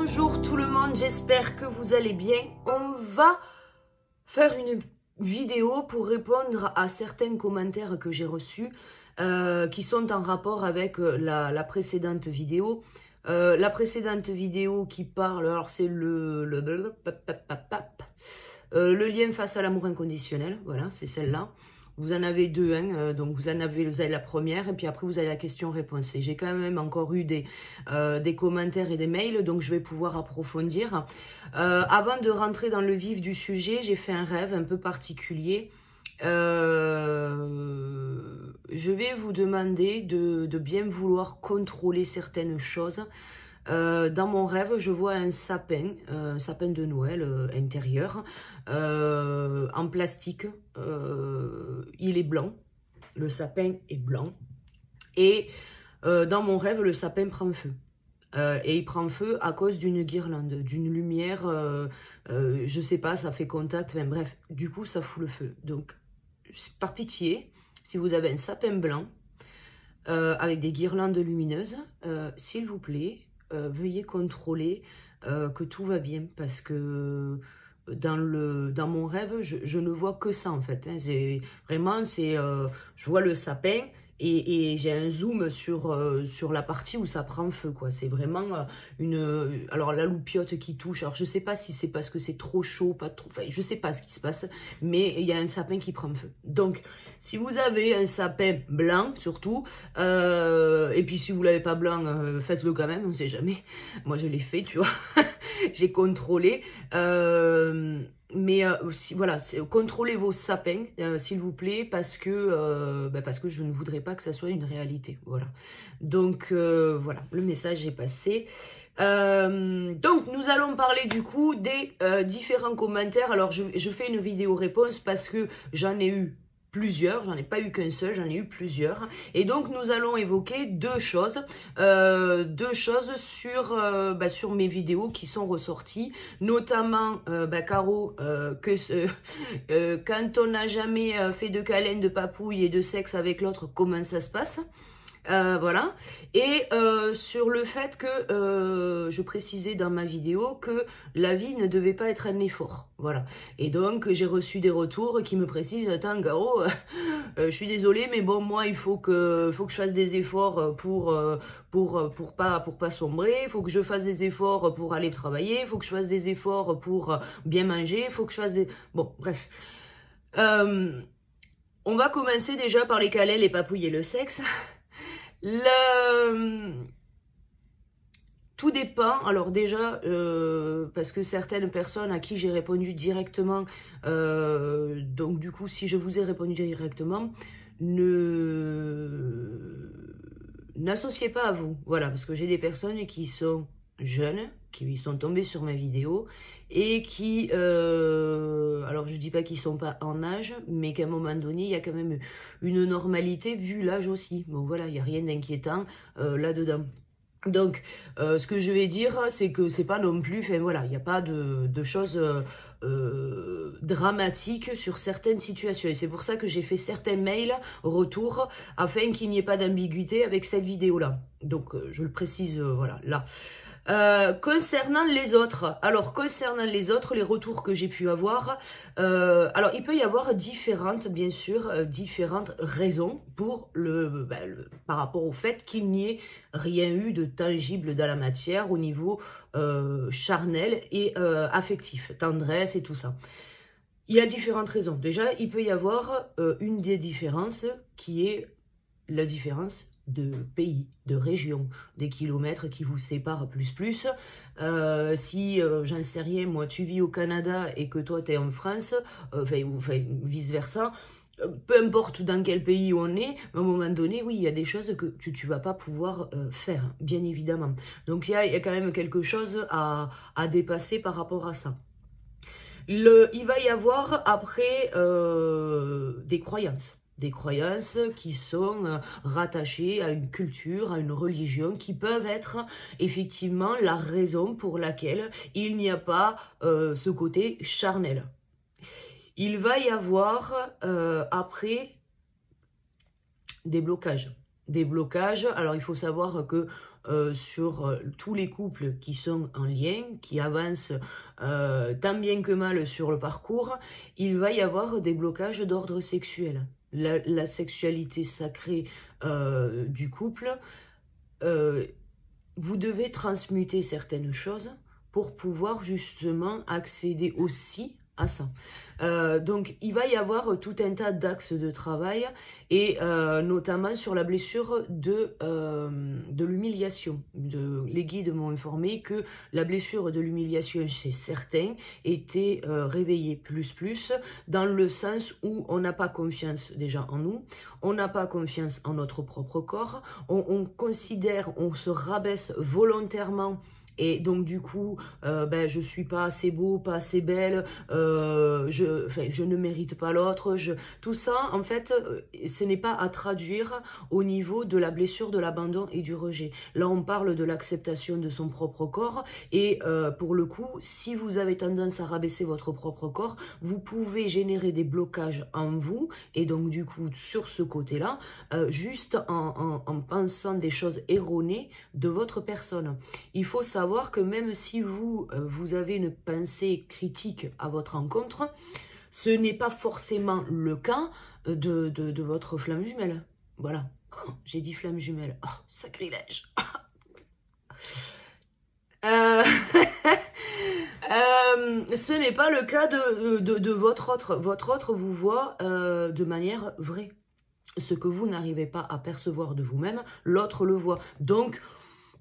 Bonjour tout le monde, j'espère que vous allez bien. On va faire une vidéo pour répondre à certains commentaires que j'ai reçus qui sont en rapport avec la précédente vidéo. La précédente vidéo qui parle, alors c'est le lien face à l'amour inconditionnel, voilà, c'est celle-là. Vous en avez deux, hein, donc vous avez la première et puis après vous avez la question-réponse. Et j'ai quand même encore eu des commentaires et des mails, donc je vais pouvoir approfondir. Avant de rentrer dans le vif du sujet, j'ai fait un rêve un peu particulier. Je vais vous demander de bien vouloir contrôler certaines choses. Dans mon rêve, je vois un sapin de Noël intérieur, en plastique. Il est blanc, le sapin est blanc. Et dans mon rêve, le sapin prend feu. Et il prend feu à cause d'une guirlande, d'une lumière, je sais pas, ça fait contact, enfin bref, du coup ça fout le feu. Donc, par pitié, si vous avez un sapin blanc, avec des guirlandes lumineuses, s'il vous plaît, veuillez contrôler que tout va bien, parce que dans mon rêve, je ne vois que ça en fait. Hein. Je vois le sapin et j'ai un zoom sur la partie où ça prend feu, quoi. C'est vraiment alors la loupiote qui touche. Alors je sais pas si c'est parce que c'est trop chaud, pas trop. Enfin, je sais pas ce qui se passe, mais il y a un sapin qui prend feu. Donc, si vous avez un sapin blanc, surtout, et puis si vous l'avez pas blanc, faites-le quand même, on sait jamais. Moi, je l'ai fait, tu vois. J'ai contrôlé. Mais voilà, contrôlez vos sapins, s'il vous plaît, parce que je ne voudrais pas que ça soit une réalité. Voilà. Donc, voilà, le message est passé. Donc, nous allons parler du coup des différents commentaires. Alors, je fais une vidéo réponse parce que j'en ai eu plusieurs, j'en ai pas eu qu'un seul, j'en ai eu plusieurs. Et donc, nous allons évoquer deux choses sur mes vidéos qui sont ressorties, notamment, Caro, quand on n'a jamais fait de câlin, de papouille et de sexe avec l'autre, comment ça se passe ? Voilà. Et sur le fait que je précisais dans ma vidéo que la vie ne devait pas être un effort. Voilà. Et donc j'ai reçu des retours qui me précisent: attends Garo, je suis désolée, mais bon, moi il faut que je fasse des efforts pour pas sombrer, il faut que je fasse des efforts pour aller travailler, il faut que je fasse des efforts pour bien manger, il faut que je fasse des... Bon, bref. On va commencer déjà par les câlins, les papouilles et le sexe. Tout dépend, alors déjà, parce que certaines personnes à qui j'ai répondu directement, donc du coup, si je vous ai répondu directement, n'associez pas à vous, voilà, parce que j'ai des personnes qui sont jeunes, qui sont tombées sur ma vidéo, et qui, alors je dis pas qu'ils sont pas en âge, mais qu'à un moment donné, il y a quand même une normalité vu l'âge aussi. Bon voilà, il n'y a rien d'inquiétant là-dedans. Donc, ce que je vais dire, c'est que c'est pas non plus, enfin voilà, il n'y a pas de choses dramatiques sur certaines situations. Et c'est pour ça que j'ai fait certains mails retour, afin qu'il n'y ait pas d'ambiguïté avec cette vidéo-là. Donc, je le précise, voilà, là. Concernant les autres, les retours que j'ai pu avoir, alors il peut y avoir différentes raisons pour par rapport au fait qu'il n'y ait rien eu de tangible dans la matière au niveau charnel et affectif, tendresse et tout ça. Il y a différentes raisons. Déjà, il peut y avoir une des différences qui est la différence de pays, de région, des kilomètres qui vous séparent plus. Si, j'en sais rien, moi, tu vis au Canada et que toi, tu es en France, vice-versa, peu importe dans quel pays on est, à un moment donné, oui, il y a des choses que tu vas pas pouvoir faire, bien évidemment. Donc, il y a quand même quelque chose à dépasser par rapport à ça. Il va y avoir après des croyances qui sont rattachées à une culture, à une religion, qui peuvent être effectivement la raison pour laquelle il n'y a pas ce côté charnel. Il va y avoir après des blocages. des blocages. Alors, il faut savoir que sur tous les couples qui sont en lien, qui avancent tant bien que mal sur le parcours, il va y avoir des blocages d'ordre sexuel. La sexualité sacrée du couple, vous devez transmuter certaines choses pour pouvoir justement accéder aussi à ça. Donc, il va y avoir tout un tas d'axes de travail et notamment sur la blessure de l'humiliation. Les guides m'ont informé que la blessure de l'humiliation chez certains était réveillée plus dans le sens où on n'a pas confiance déjà en nous, on n'a pas confiance en notre propre corps, on considère, on se rabaisse volontairement. Et donc du coup, je suis pas assez beau, pas assez belle, je ne mérite pas l'autre. Tout ça, en fait, ce n'est pas à traduire au niveau de la blessure de l'abandon et du rejet. Là, on parle de l'acceptation de son propre corps. Et pour le coup, si vous avez tendance à rabaisser votre propre corps, vous pouvez générer des blocages en vous. Et donc du coup, sur ce côté-là, juste en pensant des choses erronées de votre personne. Il faut savoir que même si vous avez une pensée critique à votre encontre, ce n'est pas forcément le cas de votre flamme jumelle. Voilà. Oh, j'ai dit flamme jumelle. Oh, sacrilège. Ce n'est pas le cas de votre autre. Votre autre vous voit de manière vraie. Ce que vous n'arrivez pas à percevoir de vous-même, l'autre le voit. Donc,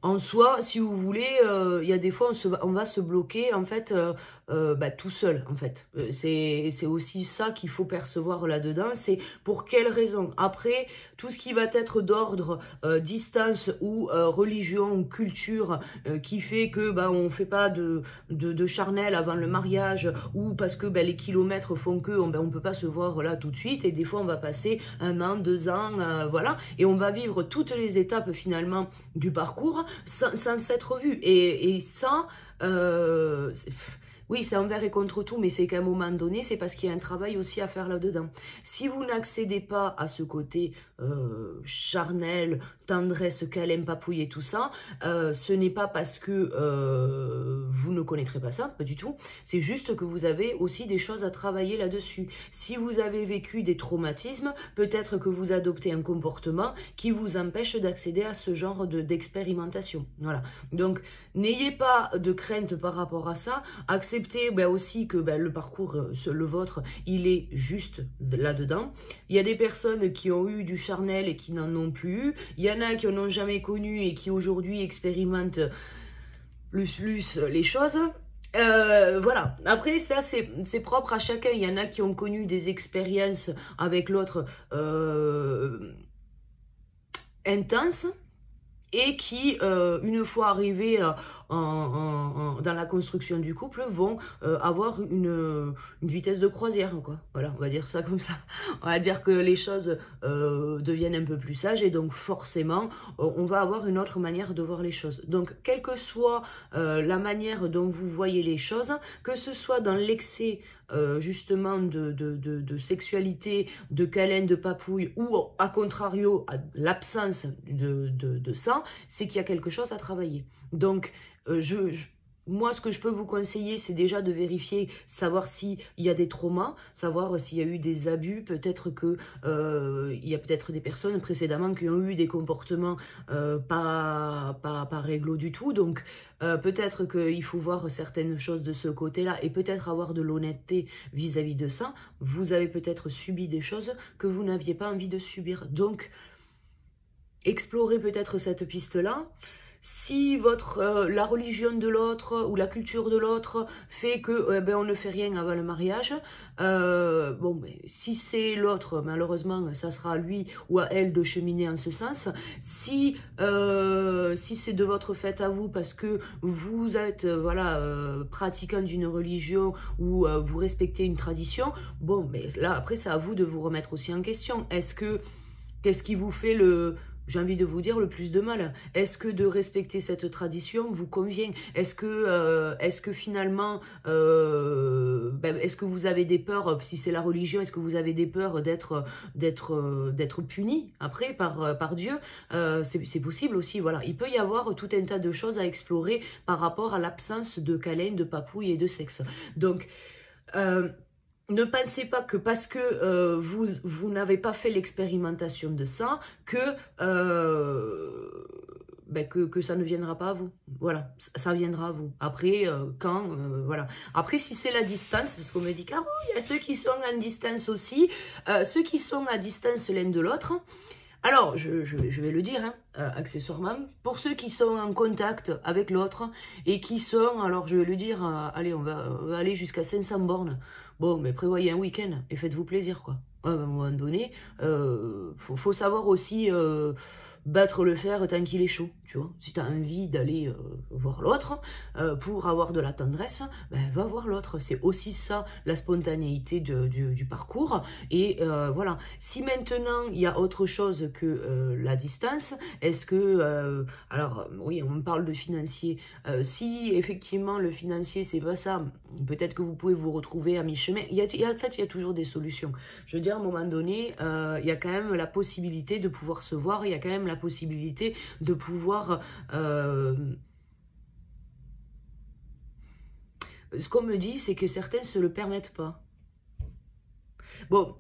en soi, si vous voulez, il y a des fois, on va se bloquer, en fait, tout seul, en fait. C'est aussi ça qu'il faut percevoir là-dedans, c'est pour quelles raisons. Après, tout ce qui va être d'ordre distance ou religion ou culture qui fait que on fait pas de charnel avant le mariage ou parce que les kilomètres font que on peut pas se voir là tout de suite et des fois, on va passer 1 an, 2 ans, voilà, et on va vivre toutes les étapes finalement du parcours sans s'être vu. Et ça, oui, c'est envers et contre tout, mais c'est qu'à un moment donné, c'est parce qu'il y a un travail aussi à faire là-dedans. Si vous n'accédez pas à ce côté charnel, tendresse, câlin, papouille et tout ça, ce n'est pas parce que vous ne connaîtrez pas ça, pas du tout. C'est juste que vous avez aussi des choses à travailler là-dessus. Si vous avez vécu des traumatismes, peut-être que vous adoptez un comportement qui vous empêche d'accéder à ce genre d'expérimentation. Voilà. Donc, n'ayez pas de crainte par rapport à ça. Acceptez aussi que le parcours, le vôtre, il est juste là-dedans. Il y a des personnes qui ont eu du charnel et qui n'en ont plus eu. Il y en a qui n'en ont jamais connu et qui aujourd'hui expérimentent plus les choses. Voilà. Après, ça, c'est propre à chacun. Il y en a qui ont connu des expériences avec l'autre intenses. Et qui, une fois arrivés dans la construction du couple, vont avoir une vitesse de croisière, quoi. Voilà, on va dire ça comme ça. On va dire que les choses deviennent un peu plus sages et donc forcément, on va avoir une autre manière de voir les choses. Donc, quelle que soit la manière dont vous voyez les choses, que ce soit dans l'excès justement de sexualité, de câlin, de papouille, ou à contrario, l'absence de ça, c'est qu'il y a quelque chose à travailler. Donc, moi, ce que je peux vous conseiller, c'est déjà de vérifier, savoir s'il y a des traumas, savoir s'il y a eu des abus, peut-être que il y a peut-être des personnes précédemment qui ont eu des comportements pas réglo du tout, donc peut-être qu'il faut voir certaines choses de ce côté-là et peut-être avoir de l'honnêteté vis-à-vis de ça. Vous avez peut-être subi des choses que vous n'aviez pas envie de subir, donc explorez peut-être cette piste-là. Si la religion de l'autre ou la culture de l'autre fait que on ne fait rien avant le mariage, si c'est l'autre, malheureusement, ça sera à lui ou à elle de cheminer en ce sens. Si c'est de votre fait à vous parce que vous êtes pratiquant d'une religion ou vous respectez une tradition, là après c'est à vous de vous remettre aussi en question. Qu'est-ce qui vous fait j'ai envie de vous dire, le plus de mal. Est-ce que de respecter cette tradition vous convient? Est-ce que finalement, est-ce que vous avez des peurs, si c'est la religion, est-ce que vous avez des peurs d'être puni après par Dieu? C'est possible aussi, voilà. Il peut y avoir tout un tas de choses à explorer par rapport à l'absence de câlins, de papouilles et de sexe. Donc, ne pensez pas que parce que vous n'avez pas fait l'expérimentation de ça, que ça ne viendra pas à vous. Voilà, ça viendra à vous. Après, voilà. Après, si c'est la distance, parce qu'on me dit, Caro, il y a ceux qui sont en distance aussi, ceux qui sont à distance l'un de l'autre. Alors, je vais le dire, hein, accessoirement, pour ceux qui sont en contact avec l'autre et qui sont, alors je vais le dire, allez, on va aller jusqu'à 500 bornes. Bon, mais prévoyez un week-end et faites-vous plaisir, quoi. À un moment donné, faut savoir aussi battre le fer tant qu'il est chaud, tu vois. Si tu as envie d'aller voir l'autre pour avoir de la tendresse, ben, va voir l'autre. C'est aussi ça, la spontanéité du parcours. Et voilà. Si maintenant, il y a autre chose que la distance, est-ce que... alors, oui, on me parle de financier. Si, effectivement, le financier, c'est pas ça, peut-être que vous pouvez vous retrouver à mi-chemin. En fait, il y a toujours des solutions. Je veux dire, à un moment donné, il y a quand même la possibilité de pouvoir se voir, il y a quand même la possibilité de pouvoir... ce qu'on me dit, c'est que certains ne se le permettent pas. Bon,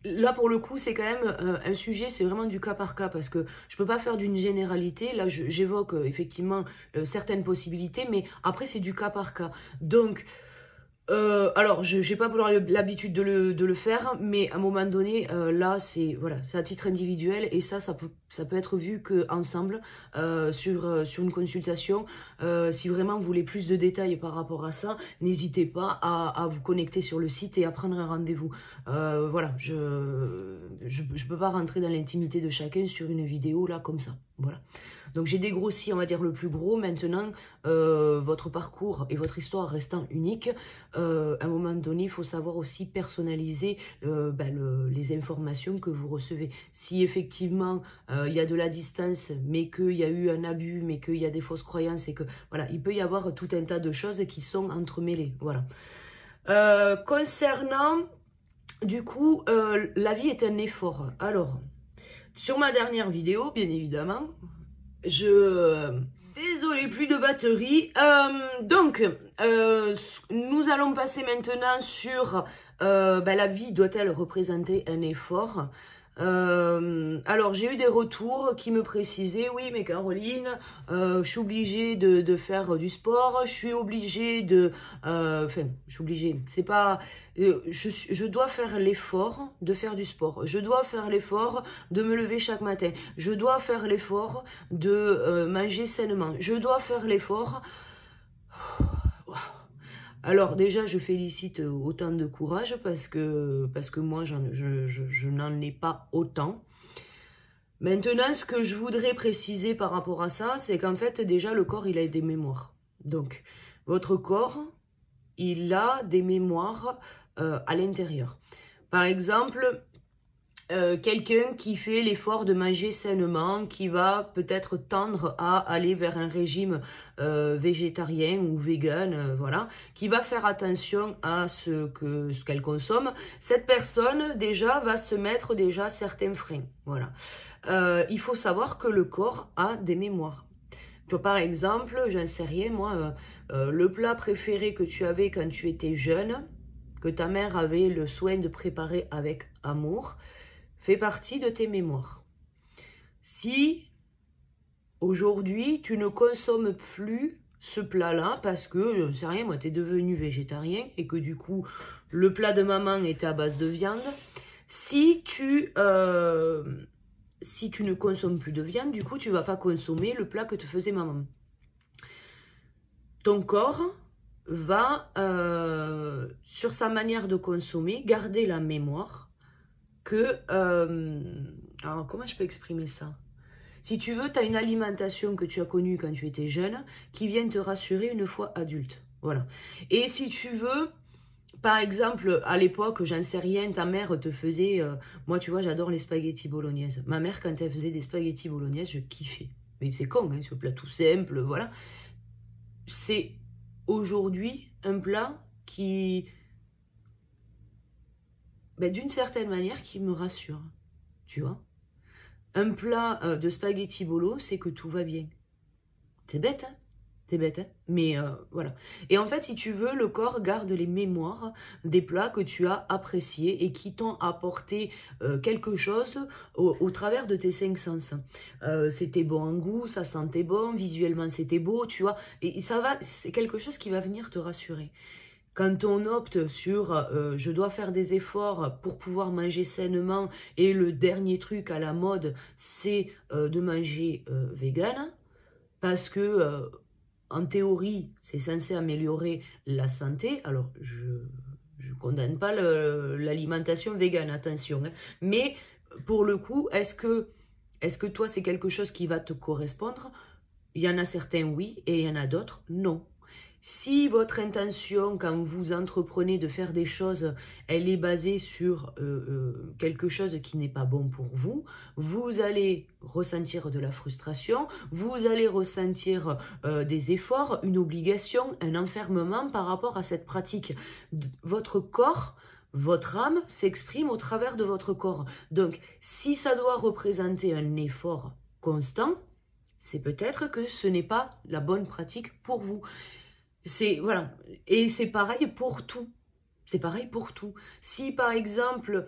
là, pour le coup, c'est quand même un sujet, c'est vraiment du cas par cas, parce que je peux pas faire d'une généralité. Là, j'évoque effectivement certaines possibilités, mais après, c'est du cas par cas. Donc... alors, je n'ai pas l'habitude de le faire, mais à un moment donné, là, c'est voilà, à titre individuel, et ça peut être vu qu'ensemble, sur une consultation. Si vraiment vous voulez plus de détails par rapport à ça, n'hésitez pas à vous connecter sur le site et à prendre un rendez-vous. Voilà, je peux pas rentrer dans l'intimité de chacun sur une vidéo, là, comme ça. Voilà. Donc j'ai dégrossi, on va dire, le plus gros. Maintenant, votre parcours et votre histoire restant unique, à un moment donné, il faut savoir aussi personnaliser les informations que vous recevez. Si effectivement, il y a de la distance, mais qu'il y a eu un abus, mais qu'il y a des fausses croyances, et que voilà, il peut y avoir tout un tas de choses qui sont entremêlées. Voilà. Concernant, du coup, la vie est un effort. Alors, sur ma dernière vidéo, bien évidemment, désolé, plus de batterie. Donc, nous allons passer maintenant sur la vie doit-elle représenter un effort? Alors, j'ai eu des retours qui me précisaient, oui, mais Caroline, je suis obligée de faire du sport, je suis obligée enfin, je suis obligée, c'est pas... je dois faire l'effort de faire du sport, je dois faire l'effort de me lever chaque matin, je dois faire l'effort de manger sainement, je dois faire l'effort... Alors déjà, je félicite autant de courage parce que moi, je n'en ai pas autant. Maintenant, ce que je voudrais préciser par rapport à ça, c'est qu'en fait, déjà, le corps, il a des mémoires. Donc, votre corps, il a des mémoires à l'intérieur. Par exemple... quelqu'un qui fait l'effort de manger sainement, qui va peut-être tendre à aller vers un régime végétarien ou vegan, voilà, qui va faire attention à ce qu'elle consomme, cette personne déjà va se mettre déjà certains freins, voilà. Il faut savoir que le corps a des mémoires. Toi, par exemple, j'en sais rien, moi, le plat préféré que tu avais quand tu étais jeune, que ta mère avait le soin de préparer avec amour, fait partie de tes mémoires. Si aujourd'hui tu ne consommes plus ce plat-là parce que, je ne sais rien, moi, tu es devenu végétarien et que du coup, le plat de maman était à base de viande, si tu ne consommes plus de viande, du coup, tu ne vas pas consommer le plat que te faisait maman. Ton corps va, sur sa manière de consommer, garder la mémoire que... alors, comment je peux exprimer ça? Si tu veux, tu as une alimentation que tu as connue quand tu étais jeune qui vient te rassurer une fois adulte. Voilà. Et si tu veux, par exemple, à l'époque, j'en sais rien, ta mère te faisait... moi, tu vois, j'adore les spaghettis bolognaises. Ma mère, quand elle faisait des spaghettis bolognaises, je kiffais. Mais c'est con, hein, ce plat tout simple, voilà. C'est aujourd'hui un plat qui, ben, d'une certaine manière, qui me rassure. Tu vois? Un plat de spaghettis bolo, c'est que tout va bien. C'est bête, hein? C'est bête, hein? Mais voilà. Et en fait, si tu veux, le corps garde les mémoires des plats que tu as appréciés et qui t'ont apporté quelque chose au travers de tes cinq sens. C'était bon en goût, ça sentait bon, visuellement c'était beau, tu vois. Et ça va, c'est quelque chose qui va venir te rassurer. Quand on opte sur je dois faire des efforts pour pouvoir manger sainement et le dernier truc à la mode, c'est de manger vegan, parce que en théorie, c'est censé améliorer la santé. Alors, je condamne pas l'alimentation végane, attention, hein. Mais pour le coup, est-ce que toi, c'est quelque chose qui va te correspondre? Il y en a certains, oui, et il y en a d'autres, non. Si votre intention, quand vous entreprenez de faire des choses, elle est basée sur quelque chose qui n'est pas bon pour vous, vous allez ressentir de la frustration, vous allez ressentir des efforts, une obligation, un enfermement par rapport à cette pratique. Votre corps, votre âme s'exprime au travers de votre corps. Donc, si ça doit représenter un effort constant, c'est peut-être que ce n'est pas la bonne pratique pour vous. Voilà. Et c'est pareil pour tout. C'est pareil pour tout. Si par exemple,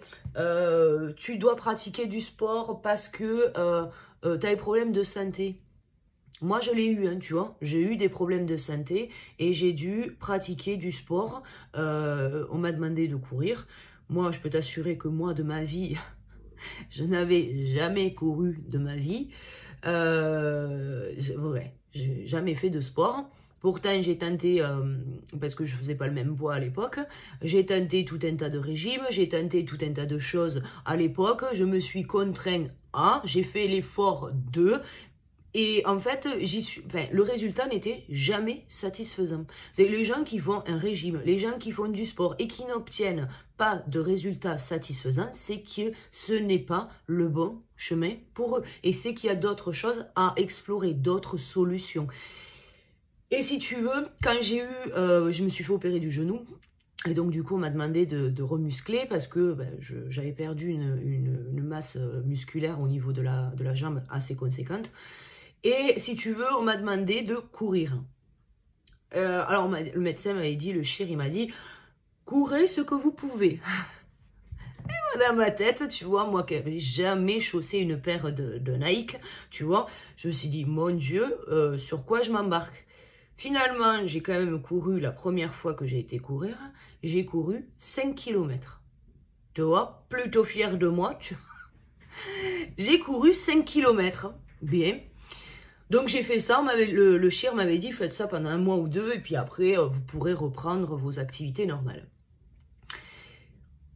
tu dois pratiquer du sport parce que tu as des problèmes de santé. Moi, je l'ai eu, hein, tu vois. J'ai eu des problèmes de santé et j'ai dû pratiquer du sport. On m'a demandé de courir. Moi, je peux t'assurer que moi, de ma vie, je n'avais jamais couru de ma vie. Ouais, j'ai jamais fait de sport. Pourtant, j'ai tenté, parce que je faisais pas le même poids à l'époque, j'ai tenté tout un tas de régimes, j'ai tenté tout un tas de choses à l'époque, je me suis contraint à, j'ai fait l'effort de, et en fait, le résultat n'était jamais satisfaisant. C'est les gens qui font un régime, les gens qui font du sport et qui n'obtiennent pas de résultats satisfaisants, c'est que ce n'est pas le bon chemin pour eux. Et c'est qu'il y a d'autres choses à explorer, d'autres solutions. Et si tu veux, quand j'ai eu, je me suis fait opérer du genou, et donc du coup on m'a demandé de remuscler parce que j'avais perdu une masse musculaire au niveau de la jambe assez conséquente. Et si tu veux, on m'a demandé de courir. Alors le médecin m'avait dit, le chir, il m'a dit, courez ce que vous pouvez. Et dans ma tête, tu vois, moi qui n'avais jamais chaussé une paire de Nike, tu vois, je me suis dit, mon Dieu, sur quoi je m'embarque? Finalement, j'ai quand même couru, la première fois que j'ai été courir, j'ai couru 5 km. Tu vois, plutôt fière de moi. J'ai couru 5 km. Bien. Donc j'ai fait ça, le chir m'avait dit, faites ça pendant un mois ou deux, et puis après, vous pourrez reprendre vos activités normales.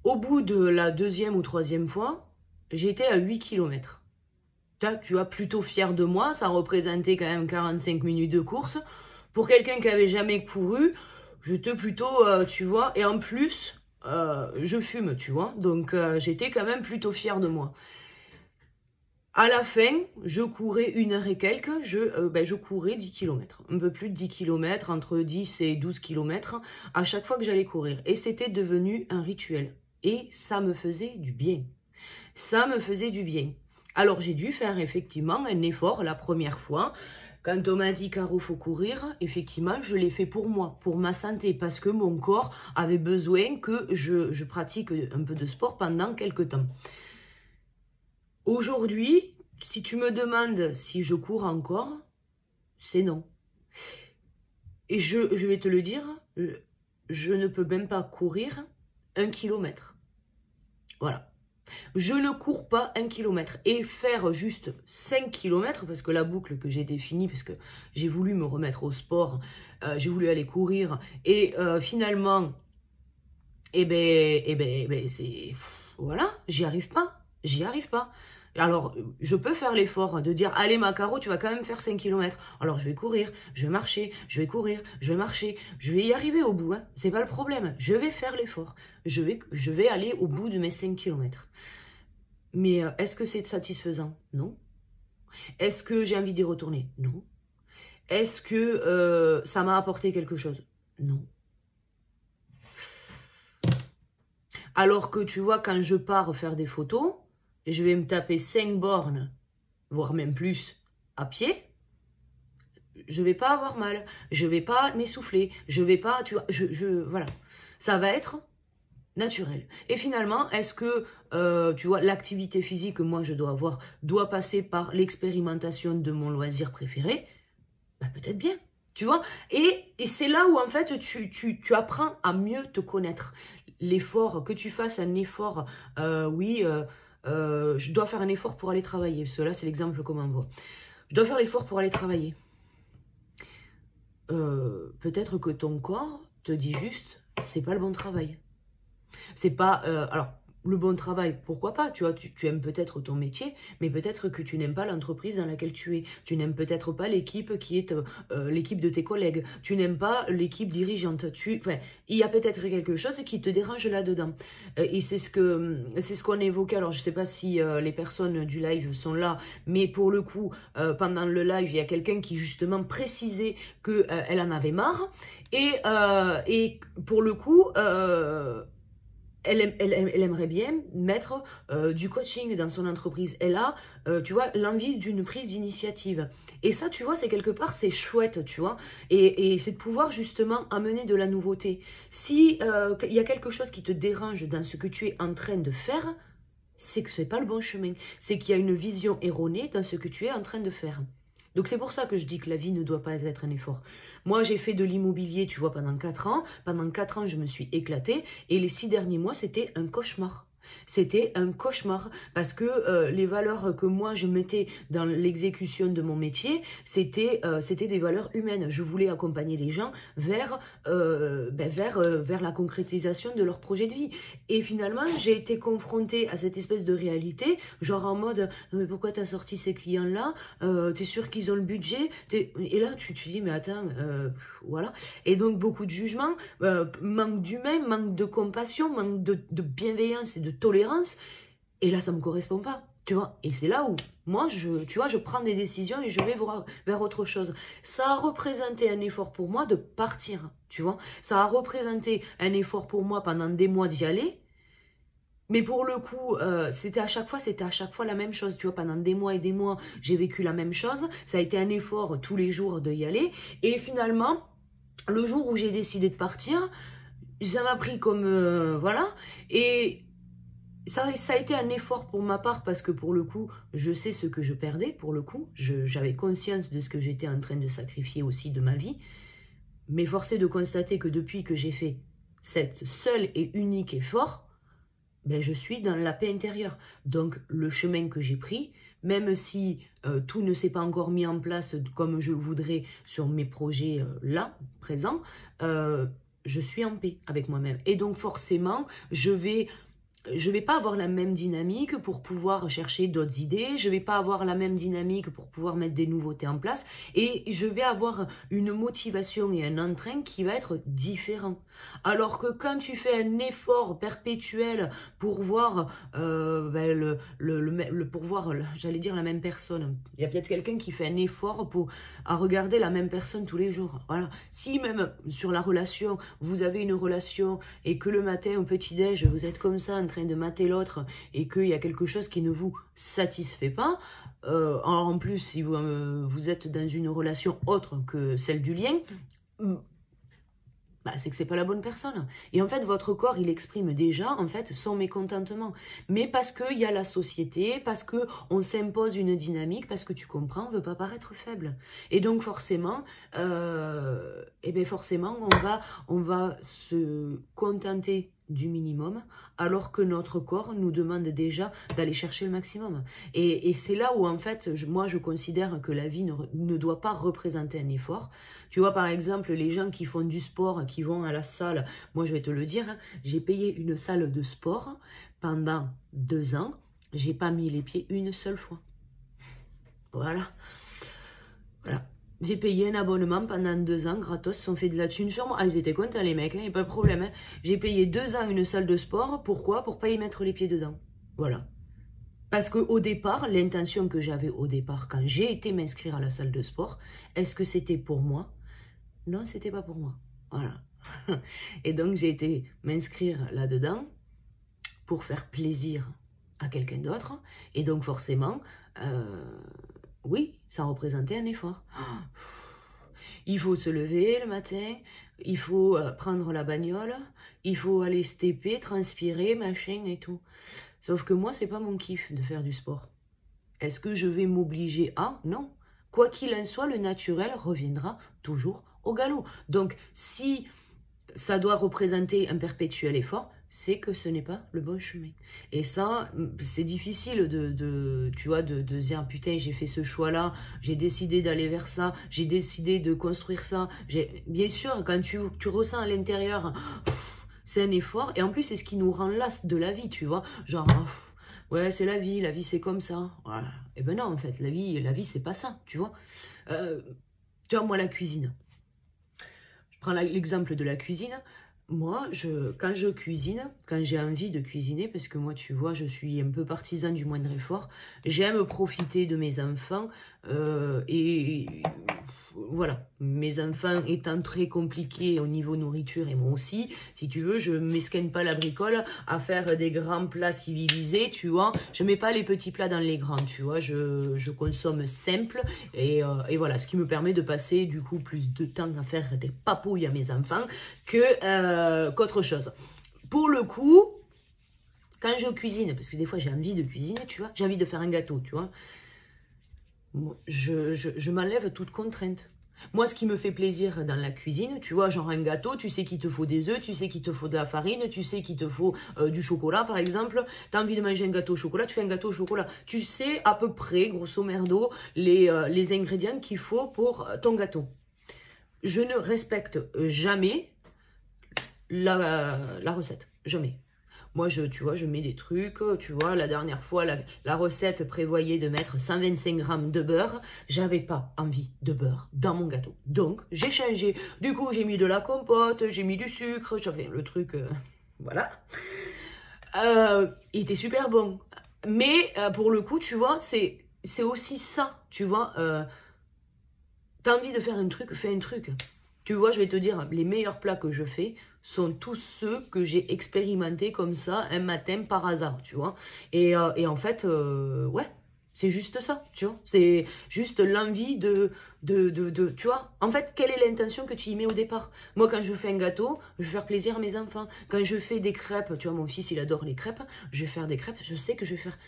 Au bout de la deuxième ou troisième fois, j'étais à 8 km. Tu vois, plutôt fière de moi, ça représentait quand même 45 minutes de course. Pour quelqu'un qui avait jamais couru, j'étais plutôt, tu vois, et en plus, je fume, tu vois, donc j'étais quand même plutôt fière de moi. À la fin, je courais 1 heure et quelques, je courais 10 km, un peu plus de 10 km, entre 10 et 12 km, à chaque fois que j'allais courir. Et c'était devenu un rituel. Et ça me faisait du bien. Ça me faisait du bien. Alors j'ai dû faire effectivement un effort la première fois. Quand on m'a dit Caro, faut courir, effectivement, je l'ai fait pour moi, pour ma santé, parce que mon corps avait besoin que je pratique un peu de sport pendant quelques temps. Aujourd'hui, si tu me demandes si je cours encore, c'est non. Et je vais te le dire, je ne peux même pas courir 1 kilomètre. Voilà. Je ne cours pas 1 kilomètre. Et faire juste 5 kilomètres, parce que la boucle que j'ai définie, parce que j'ai voulu me remettre au sport, j'ai voulu aller courir, et finalement, c'est... Voilà, j'y arrive pas. J'y arrive pas. Alors, je peux faire l'effort de dire, allez, ma Caro, tu vas quand même faire 5 km. Alors, je vais courir, je vais marcher, je vais courir, je vais marcher. Je vais y arriver au bout, hein. C'est pas le problème. Je vais faire l'effort. Je vais aller au bout de mes 5 km. Mais est-ce que c'est satisfaisant? Non. Est-ce que j'ai envie d'y retourner? Non. Est-ce que ça m'a apporté quelque chose? Non. Alors que tu vois, quand je pars faire des photos, je vais me taper 5 bornes, voire même plus, à pied. Je vais pas avoir mal, je vais pas m'essouffler, je vais pas, tu vois, voilà. Ça va être naturel. Et finalement, est-ce que, tu vois, l'activité physique que moi je dois avoir doit passer par l'expérimentation de mon loisir préféré? Ben, peut-être bien, tu vois. Et c'est là où, en fait, tu apprends à mieux te connaître. L'effort, que tu fasses un effort, je dois faire un effort pour aller travailler. Parce que là, c'est l'exemple qu'on m'envoie. Je dois faire l'effort pour aller travailler. Peut-être que ton corps te dit juste, c'est pas le bon travail. C'est pas... alors, le bon travail, pourquoi pas, tu vois, tu aimes peut-être ton métier, mais peut-être que tu n'aimes pas l'entreprise dans laquelle tu es. Tu n'aimes peut-être pas l'équipe qui est l'équipe de tes collègues. Tu n'aimes pas l'équipe dirigeante. Enfin, il y a peut-être quelque chose qui te dérange là-dedans. Et c'est ce qu'on évoquait. Alors, je sais pas si les personnes du live sont là, mais pour le coup, pendant le live, il y a quelqu'un qui justement précisait que elle en avait marre. Et pour le coup... elle aimerait bien mettre du coaching dans son entreprise. Elle a, tu vois, l'envie d'une prise d'initiative. Et ça, tu vois, c'est quelque part, c'est chouette, tu vois. Et c'est de pouvoir justement amener de la nouveauté. Si il y a quelque chose qui te dérange dans ce que tu es en train de faire, c'est que c'est pas le bon chemin. C'est qu'il y a une vision erronée dans ce que tu es en train de faire. Donc c'est pour ça que je dis que la vie ne doit pas être un effort. Moi, j'ai fait de l'immobilier, tu vois, pendant 4 ans. Pendant 4 ans, je me suis éclatée. Et les 6 derniers mois, c'était un cauchemar. C'était un cauchemar parce que les valeurs que moi je mettais dans l'exécution de mon métier, c'était des valeurs humaines. Je voulais accompagner les gens vers la concrétisation de leur projet de vie. Et finalement, j'ai été confrontée à cette espèce de réalité, genre en mode mais pourquoi t'as sorti ces clients-là? T'es sûr qu'ils ont le budget? Et là, tu te dis mais attends, voilà. Et donc beaucoup de jugements, manque d'humain, manque de compassion, manque de bienveillance et de tolérance. Et là, ça me correspond pas, tu vois. Et c'est là où, moi, tu vois, je prends des décisions et je vais vers autre chose. Ça a représenté un effort pour moi de partir, tu vois. Ça a représenté un effort pour moi pendant des mois d'y aller. Mais pour le coup, c'était à chaque fois la même chose, tu vois. Pendant des mois et des mois, j'ai vécu la même chose. Ça a été un effort tous les jours de y aller. Et finalement, le jour où j'ai décidé de partir, ça m'a pris comme... voilà. Et ça a été un effort pour ma part parce que pour le coup, je sais ce que je perdais. Pour le coup, j'avais conscience de ce que j'étais en train de sacrifier aussi de ma vie. Mais force est de constater que depuis que j'ai fait cet seul et unique effort, ben, je suis dans la paix intérieure. Donc le chemin que j'ai pris, même si tout ne s'est pas encore mis en place comme je le voudrais sur mes projets là, présents, je suis en paix avec moi-même. Et donc forcément, je vais pas avoir la même dynamique pour pouvoir chercher d'autres idées, je vais pas avoir la même dynamique pour pouvoir mettre des nouveautés en place, et je vais avoir une motivation et un entrain qui va être différent. Alors que quand tu fais un effort perpétuel pour voir, pour voir, j'allais dire la même personne, il y a peut-être quelqu'un qui fait un effort à regarder la même personne tous les jours. Voilà. Si même sur la relation, vous avez une relation et que le matin au petit-déj, vous êtes comme ça en train de mater l'autre et qu'il y a quelque chose qui ne vous satisfait pas, en plus, si vous êtes dans une relation autre que celle du lien, bah, c'est que c'est pas la bonne personne. Et en fait, votre corps, il exprime déjà, en fait, son mécontentement. Mais parce qu'il y a la société, parce que on s'impose une dynamique, parce que tu comprends, on veut pas paraître faible. Et donc, forcément, on va se contenter du minimum, alors que notre corps nous demande déjà d'aller chercher le maximum. Et c'est là où, en fait, moi, je considère que la vie ne doit pas représenter un effort. Tu vois, par exemple, les gens qui font du sport, qui vont à la salle, moi, je vais te le dire, hein, j'ai payé une salle de sport pendant 2 ans. j'ai pas mis les pieds une seule fois. Voilà. Voilà. J'ai payé un abonnement pendant 2 ans, gratos, ils ont fait de la thune sur moi. Ah, ils étaient contents les mecs, hein, pas de problème. Hein. J'ai payé 2 ans une salle de sport, pourquoi? Pour pas y mettre les pieds dedans. Voilà. Parce qu'au départ, l'intention que j'avais au départ, quand j'ai été m'inscrire à la salle de sport, est-ce que c'était pour moi? Non, c'était pas pour moi. Voilà. Et donc, j'ai été m'inscrire là-dedans pour faire plaisir à quelqu'un d'autre. Et donc, forcément, oui, ça représentait un effort. Il faut se lever le matin, il faut prendre la bagnole, il faut aller se taper, transpirer, machin et tout. Sauf que moi, c'est pas mon kiff de faire du sport. Est-ce que je vais m'obliger à? Non. Quoi qu'il en soit, le naturel reviendra toujours au galop. Donc, si ça doit représenter un perpétuel effort, c'est que ce n'est pas le bon chemin. Et ça, c'est difficile tu vois, de dire, putain, j'ai fait ce choix-là, j'ai décidé d'aller vers ça, j'ai décidé de construire ça. Bien sûr, quand tu ressens à l'intérieur, c'est un effort, et en plus, c'est ce qui nous rend las de la vie, tu vois. Genre, ouais, c'est la vie c'est comme ça. Voilà. Et ben non, en fait, la vie c'est pas ça, tu vois. Tu vois, moi, la cuisine. Je prends l'exemple de la cuisine. Moi, quand je cuisine, quand j'ai envie de cuisiner, parce que moi, tu vois, je suis un peu partisan du moindre effort, j'aime profiter de mes enfants et voilà, mes enfants étant très compliqués au niveau nourriture et moi aussi, si tu veux, je ne m'esquine pas la bricole à faire des grands plats civilisés, tu vois, je mets pas les petits plats dans les grands, tu vois, je consomme simple et voilà, ce qui me permet de passer du coup plus de temps à faire des papouilles à mes enfants qu'autre chose. Pour le coup, quand je cuisine, parce que des fois j'ai envie de cuisiner, tu vois, j'ai envie de faire un gâteau, tu vois, je m'enlève toute contrainte. Moi, ce qui me fait plaisir dans la cuisine, tu vois, genre un gâteau, tu sais qu'il te faut des œufs, tu sais qu'il te faut de la farine, tu sais qu'il te faut du chocolat, par exemple. Tu as envie de manger un gâteau au chocolat, tu fais un gâteau au chocolat. Tu sais à peu près, grosso merdo, les ingrédients qu'il faut pour ton gâteau. Je ne respecte jamais la recette. Jamais. Moi, tu vois, je mets des trucs, tu vois, la dernière fois, la recette prévoyait de mettre 125 grammes de beurre. J'avais pas envie de beurre dans mon gâteau. Donc, j'ai changé. Du coup, j'ai mis de la compote, j'ai mis du sucre, j'avais le truc, voilà. Il était super bon. Mais, pour le coup, tu vois, c'est aussi ça, tu vois. T'as envie de faire un truc, fais un truc. Tu vois, je vais te dire, les meilleurs plats que je fais sont tous ceux que j'ai expérimentés comme ça un matin par hasard, tu vois. Et en fait, ouais, c'est juste ça, tu vois. C'est juste l'envie tu vois. En fait, quelle est l'intention que tu y mets au départ? Moi, quand je fais un gâteau, je vais faire plaisir à mes enfants. Quand je fais des crêpes, tu vois, mon fils, il adore les crêpes. Je vais faire des crêpes, je sais que je vais faire...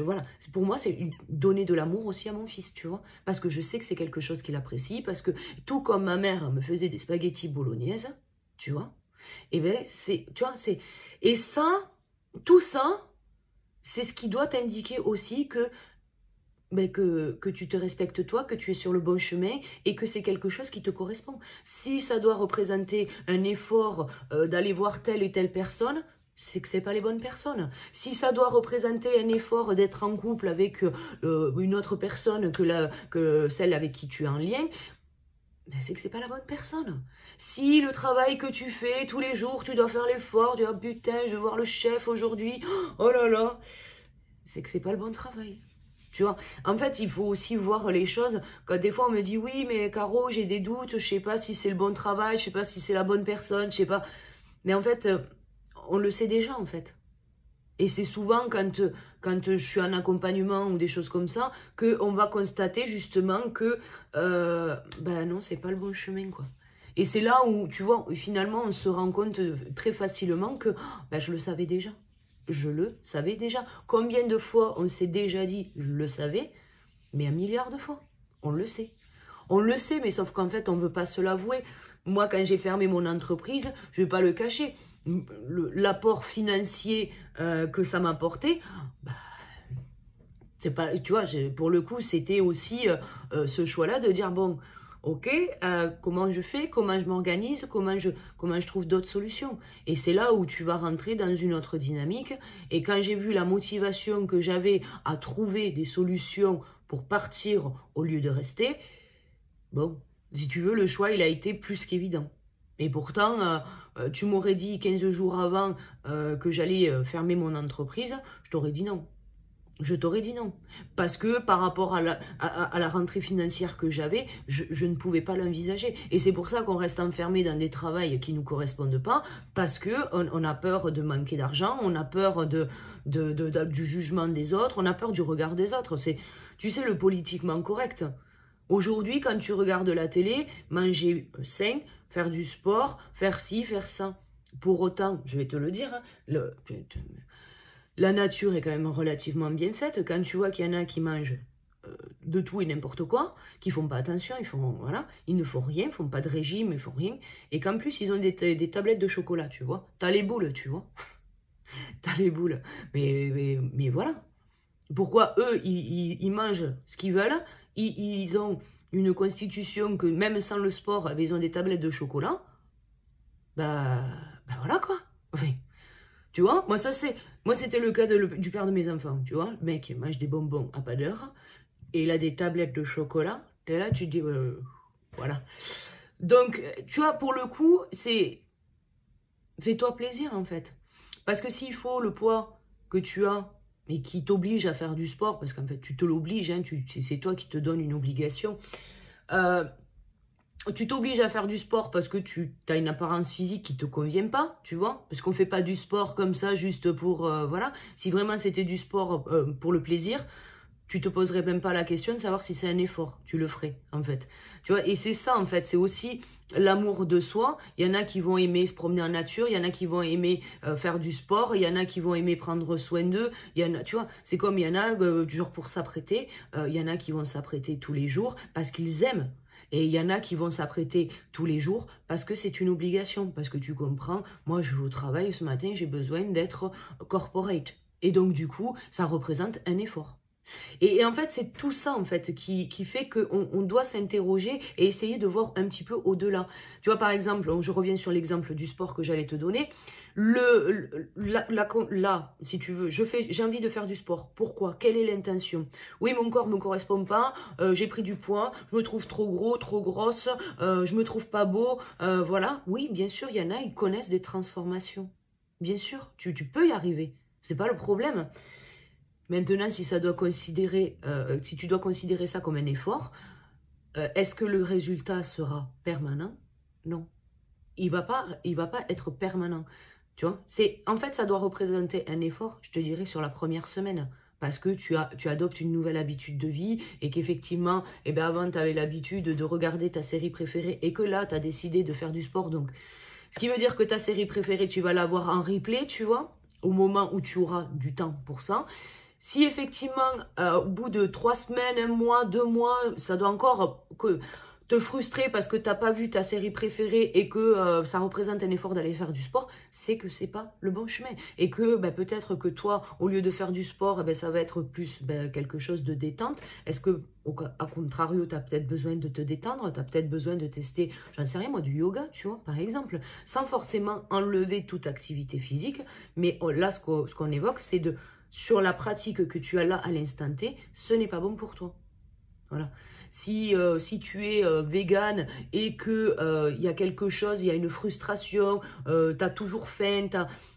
voilà. Pour moi, c'est donner de l'amour aussi à mon fils, tu vois. Parce que je sais que c'est quelque chose qu'il apprécie. Parce que tout comme ma mère me faisait des spaghettis bolognaise, tu vois. Et ben, tu vois, et ça, tout ça, c'est ce qui doit t'indiquer aussi ben, que tu te respectes toi, que tu es sur le bon chemin et que c'est quelque chose qui te correspond. Si ça doit représenter un effort d'aller voir telle et telle personne, c'est que c'est pas les bonnes personnes. Si ça doit représenter un effort d'être en couple avec une autre personne que celle avec qui tu es en lien, ben c'est que c'est pas la bonne personne. Si le travail que tu fais tous les jours, tu dois faire l'effort, tu dis oh putain, je vais voir le chef aujourd'hui, oh là là, c'est que c'est pas le bon travail. Tu vois, en fait, il faut aussi voir les choses. Quand des fois on me dit oui, mais Caro, j'ai des doutes, je sais pas si c'est le bon travail, je sais pas si c'est la bonne personne, je sais pas. Mais en fait, on le sait déjà en fait. Et c'est souvent quand je suis en accompagnement ou des choses comme ça, qu'on va constater justement que, ben non, c'est pas le bon chemin, quoi. Et c'est là où, tu vois, finalement, on se rend compte très facilement que, ben, je le savais déjà. Je le savais déjà. Combien de fois on s'est déjà dit, je le savais, mais un milliard de fois. On le sait. On le sait, mais sauf qu'en fait, on ne veut pas se l'avouer. Moi, quand j'ai fermé mon entreprise, je ne vais pas le cacher. L'apport financier que ça m'a apporté, bah, c'est pas, tu vois, pour le coup, c'était aussi ce choix-là de dire, bon, ok, comment je fais, comment je m'organise, comment je trouve d'autres solutions. Et c'est là où tu vas rentrer dans une autre dynamique. Et quand j'ai vu la motivation que j'avais à trouver des solutions pour partir au lieu de rester, bon, si tu veux, le choix, il a été plus qu'évident. Et pourtant, tu m'aurais dit 15 jours avant que j'allais fermer mon entreprise, je t'aurais dit non. Je t'aurais dit non. Parce que par rapport à la rentrée financière que j'avais, je ne pouvais pas l'envisager. Et c'est pour ça qu'on reste enfermé dans des travails qui ne nous correspondent pas, parce qu'on a peur de manquer d'argent, on a peur du jugement des autres, on a peur du regard des autres. C'est, tu sais, le politiquement correct. Aujourd'hui, quand tu regardes la télé, manger sain, faire du sport, faire ci, faire ça. Pour autant, je vais te le dire, hein, la nature est quand même relativement bien faite. Quand tu vois qu'il y en a qui mangent de tout et n'importe quoi, qui font pas attention, ils ne font rien, ils font pas de régime, ils font rien, et qu'en plus ils ont des tablettes de chocolat, tu vois. T'as les boules, tu vois. T'as les boules. Mais voilà. Pourquoi eux, ils mangent ce qu'ils veulent, ils ont une constitution que même sans le sport, ils ont des tablettes de chocolat, bah voilà quoi. Oui. Tu vois, moi c'était le cas du père de mes enfants, tu vois, le mec il mange des bonbons à pas d'heure, et il a des tablettes de chocolat, et là tu te dis, voilà. Donc, tu vois, pour le coup, c'est, fais-toi plaisir en fait. Parce que s'il faut le poids que tu as, et qui t'oblige à faire du sport, parce qu'en fait tu te l'obliges, hein, c'est toi qui te donnes une obligation, tu t'obliges à faire du sport parce que tu as une apparence physique qui te convient pas, tu vois, parce qu'on fait pas du sport comme ça juste pour, voilà. Si vraiment c'était du sport pour le plaisir, tu te poserais même pas la question de savoir si c'est un effort, tu le ferais, en fait. Tu vois, et c'est ça, en fait, c'est aussi l'amour de soi. Il y en a qui vont aimer se promener en nature, il y en a qui vont aimer faire du sport, il y en a qui vont aimer prendre soin d'eux, il y en a, tu vois, c'est comme il y en a, du genre pour s'apprêter, il y en a qui vont s'apprêter tous les jours parce qu'ils aiment. Et il y en a qui vont s'apprêter tous les jours parce que c'est une obligation, parce que tu comprends, moi je vais au travail ce matin, j'ai besoin d'être corporate. Et donc du coup, ça représente un effort. Et en fait, c'est tout ça en fait qui fait qu'on doit s'interroger et essayer de voir un petit peu au-delà. Tu vois, par exemple, je reviens sur l'exemple du sport que j'allais te donner. Là, si tu veux, j'ai envie de faire du sport. Pourquoi? Quelle est l'intention? Oui, mon corps me correspond pas. J'ai pris du poids. Je me trouve trop gros, trop grosse. Je me trouve pas beau. Voilà. Oui, bien sûr, il y en a. Ils connaissent des transformations. Bien sûr, tu peux y arriver. C'est pas le problème. Maintenant, si tu dois considérer ça comme un effort, est-ce que le résultat sera permanent? Non. Il va pas être permanent. Tu vois? En fait, ça doit représenter un effort, je te dirais, sur la première semaine. Parce que tu adoptes une nouvelle habitude de vie et qu'effectivement, eh ben avant, tu avais l'habitude de regarder ta série préférée et que là, tu as décidé de faire du sport. Donc, ce qui veut dire que ta série préférée, tu vas la voir en replay, tu vois, au moment où tu auras du temps pour ça. Si effectivement, au bout de 3 semaines, 1 mois, 2 mois, ça doit encore te frustrer parce que tu n'as pas vu ta série préférée et que ça représente un effort d'aller faire du sport, c'est que c'est pas le bon chemin. Et que peut-être que toi, au lieu de faire du sport, ça va être plus quelque chose de détente. Est-ce que, à contrario, tu as peut-être besoin de te détendre, tu as peut-être besoin de tester, j'en sais rien moi, du yoga, tu vois, par exemple, sans forcément enlever toute activité physique. Mais là, ce qu'on évoque, c'est sur la pratique que tu as là à l'instant T, ce n'est pas bon pour toi. Voilà. Si tu es vegan et que y a quelque chose, il y a une frustration, tu as toujours faim,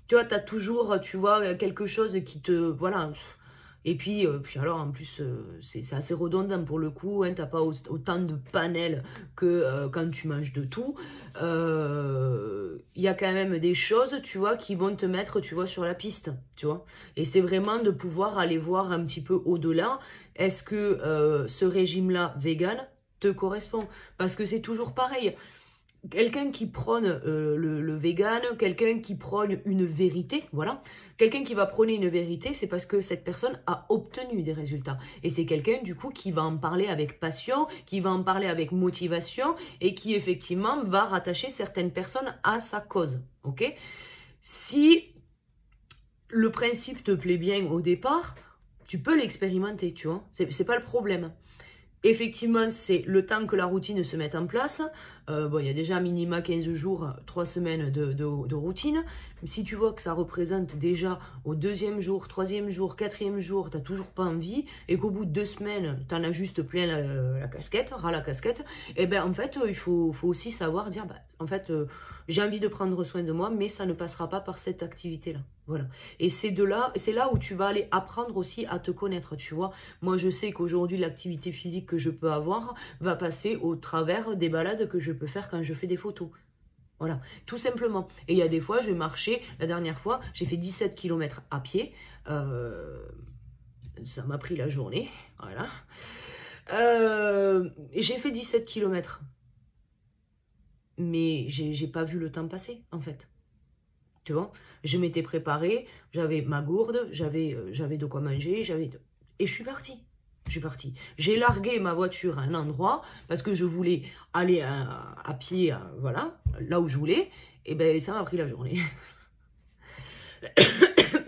tu vois, t'as toujours, tu vois, quelque chose qui te, voilà. Et puis alors en plus, c'est assez redondant pour le coup, hein, t'as pas autant de panels que quand tu manges de tout. Il y a quand même des choses, tu vois, qui vont te mettre, tu vois, sur la piste, tu vois. Et c'est vraiment de pouvoir aller voir un petit peu au-delà. Est-ce que ce régime-là, vegan, te correspond? Parce que c'est toujours pareil. Quelqu'un qui prône le vegan, quelqu'un qui prône une vérité, voilà. Quelqu'un qui va prôner une vérité, c'est parce que cette personne a obtenu des résultats. Et c'est quelqu'un, du coup, qui va en parler avec passion, qui va en parler avec motivation et qui, effectivement, va rattacher certaines personnes à sa cause, ok? Si le principe te plaît bien au départ, tu peux l'expérimenter, tu vois. C'est pas le problème. Effectivement, c'est le temps que la routine se mette en place. Bon, il y a déjà minima 15 jours, 3 semaines de routine. Si tu vois que ça représente déjà au 2e jour, 3e jour, 4e jour, tu n'as toujours pas envie, et qu'au bout de 2 semaines, tu en as juste plein la casquette, ras la casquette, et ben en fait, il faut aussi savoir dire, bah, en fait, j'ai envie de prendre soin de moi, mais ça ne passera pas par cette activité-là. Voilà. Et c'est là où tu vas aller apprendre aussi à te connaître, tu vois. Moi, je sais qu'aujourd'hui, l'activité physique que je peux avoir va passer au travers des balades que je peux faire quand je fais des photos. Voilà, tout simplement. Et il y a des fois, je vais marcher. La dernière fois, j'ai fait 17 km à pied. Ça m'a pris la journée. Voilà. J'ai fait 17 km. Mais j'ai pas vu le temps passer, en fait. Tu vois, je m'étais préparée, j'avais ma gourde, j'avais de quoi manger, et je suis partie. Je suis partie. J'ai largué ma voiture à un endroit parce que je voulais aller à pied, voilà, là où je voulais. Et ben ça m'a pris la journée.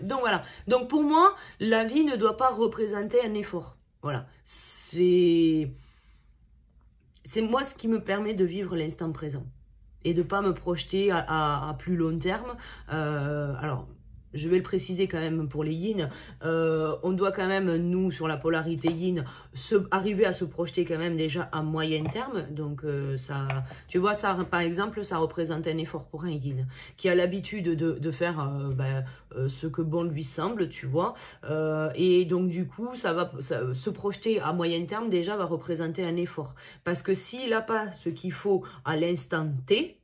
Donc voilà. Donc pour moi, la vie ne doit pas représenter un effort. Voilà. C'est moi ce qui me permet de vivre l'instant présent et de ne pas me projeter à plus long terme. Alors, je vais le préciser quand même pour les yin, on doit quand même, nous, sur la polarité yin, arriver à se projeter quand même déjà à moyen terme. Donc, ça, tu vois, ça, par exemple, ça représente un effort pour un yin qui a l'habitude de faire ce que bon lui semble, tu vois. Et donc, du coup, se projeter à moyen terme, déjà, va représenter un effort. Parce que s'il n'a pas ce qu'il faut à l'instant T,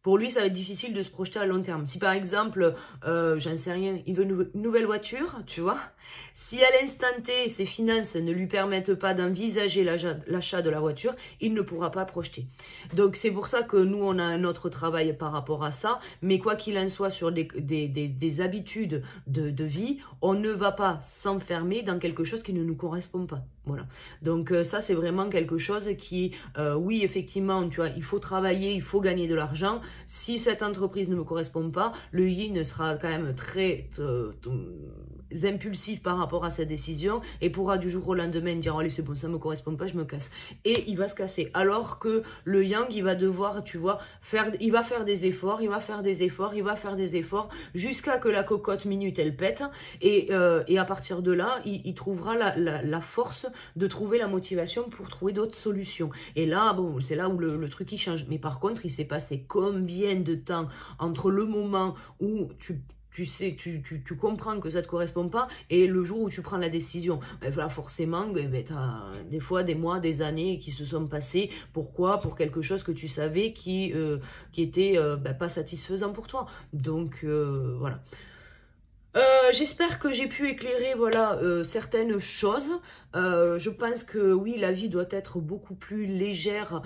pour lui, ça va être difficile de se projeter à long terme. Si par exemple, j'en sais rien, il veut une nouvelle voiture, tu vois, si à l'instant T, ses finances ne lui permettent pas d'envisager l'achat de la voiture, il ne pourra pas projeter. Donc c'est pour ça que nous, on a un autre travail par rapport à ça, mais quoi qu'il en soit, sur des habitudes de vie, on ne va pas s'enfermer dans quelque chose qui ne nous correspond pas. Voilà. Donc ça, c'est vraiment quelque chose qui, oui, effectivement, tu vois, il faut travailler, il faut gagner de l'argent. Si cette entreprise ne me correspond pas, le yin sera quand même très impulsif par rapport à cette décision et pourra du jour au lendemain dire allez c'est bon, ça me correspond pas, je me casse. Et il va se casser. Alors que le yang, il va devoir, tu vois, il va faire des efforts, il va faire des efforts, il va faire des efforts jusqu'à que la cocotte minute elle pète et à partir de là, il trouvera la force de trouver la motivation pour trouver d'autres solutions. Et là, bon, c'est là où le truc il change. Mais par contre, il s'est passé combien de temps entre le moment où tu sais, tu comprends que ça te correspond pas et le jour où tu prends la décision. Ben voilà, forcément, ben, t'as des fois des mois, des années qui se sont passés. Pourquoi? Pour quelque chose que tu savais qui était ben, pas satisfaisant pour toi. Donc, voilà. J'espère que j'ai pu éclairer voilà, certaines choses. Je pense que oui, la vie doit être beaucoup plus légère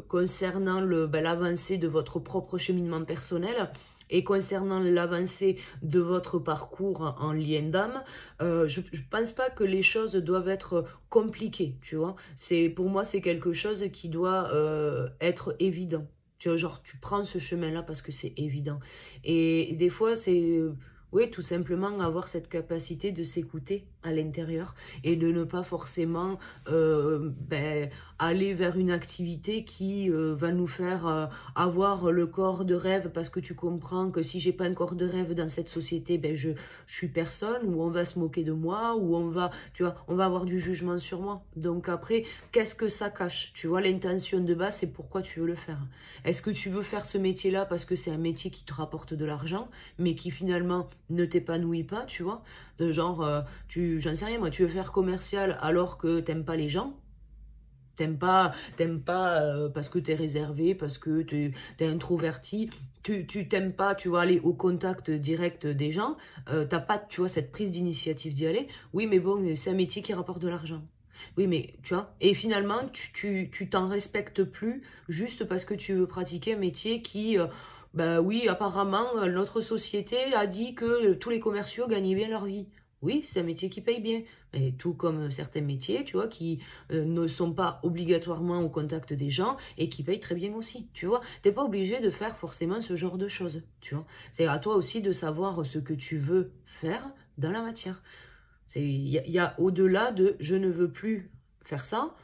concernant l'avancée de votre propre cheminement personnel et concernant l'avancée de votre parcours en lien d'âme. Je pense pas que les choses doivent être compliquées, tu vois. Pour moi, c'est quelque chose qui doit être évident. Tu vois, genre, tu prends ce chemin-là parce que c'est évident. Et des fois, c'est, oui, tout simplement avoir cette capacité de s'écouter à l'intérieur et de ne pas forcément aller vers une activité qui va nous faire avoir le corps de rêve parce que tu comprends que si j'ai pas un corps de rêve dans cette société, ben je suis personne, ou on va se moquer de moi, ou tu vois, on va avoir du jugement sur moi. Donc après, qu'est-ce que ça cache? Tu vois, l'intention de base, c'est pourquoi tu veux le faire. Est-ce que tu veux faire ce métier-là parce que c'est un métier qui te rapporte de l'argent, mais qui finalement ne t'épanouit pas, tu vois? De genre, j'en sais rien, moi, tu veux faire commercial alors que t'aimes pas les gens? T'aimes pas parce que t'es réservé, parce que t'es introverti, tu t'aimes pas, tu vas aller au contact direct des gens, t'as pas, tu vois, cette prise d'initiative d'y aller. Oui, mais bon, c'est un métier qui rapporte de l'argent. Oui, mais tu vois, et finalement, tu t'en respectes plus juste parce que tu veux pratiquer un métier qui, bah oui, apparemment, notre société a dit que tous les commerciaux gagnaient bien leur vie. Oui, c'est un métier qui paye bien. Et tout comme certains métiers, tu vois, qui ne sont pas obligatoirement au contact des gens et qui payent très bien aussi, tu vois. T'es pas obligé de faire forcément ce genre de choses, tu vois. C'est à toi aussi de savoir ce que tu veux faire dans la matière. Il y a au-delà de « je ne veux plus faire ça »,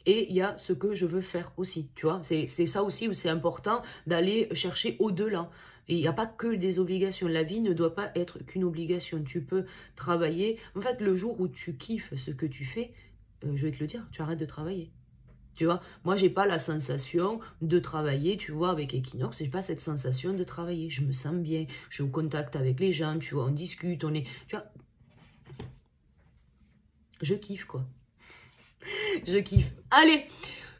et il y a ce que je veux faire aussi, tu vois. C'est ça aussi où c'est important d'aller chercher au-delà. Et il n'y a pas que des obligations. La vie ne doit pas être qu'une obligation. Tu peux travailler. En fait, le jour où tu kiffes ce que tu fais, je vais te le dire, tu arrêtes de travailler. Tu vois, moi, j'ai pas la sensation de travailler, tu vois, avec Equinox, j'ai pas cette sensation de travailler. Je me sens bien, je suis au contact avec les gens, tu vois, on discute, on est... Tu vois, je kiffe, quoi. Je kiffe. Allez,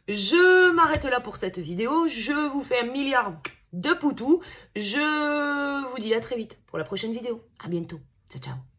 je m'arrête là pour cette vidéo. Je vous fais 1 milliard de poutous. Je vous dis à très vite pour la prochaine vidéo. À bientôt. Ciao, ciao.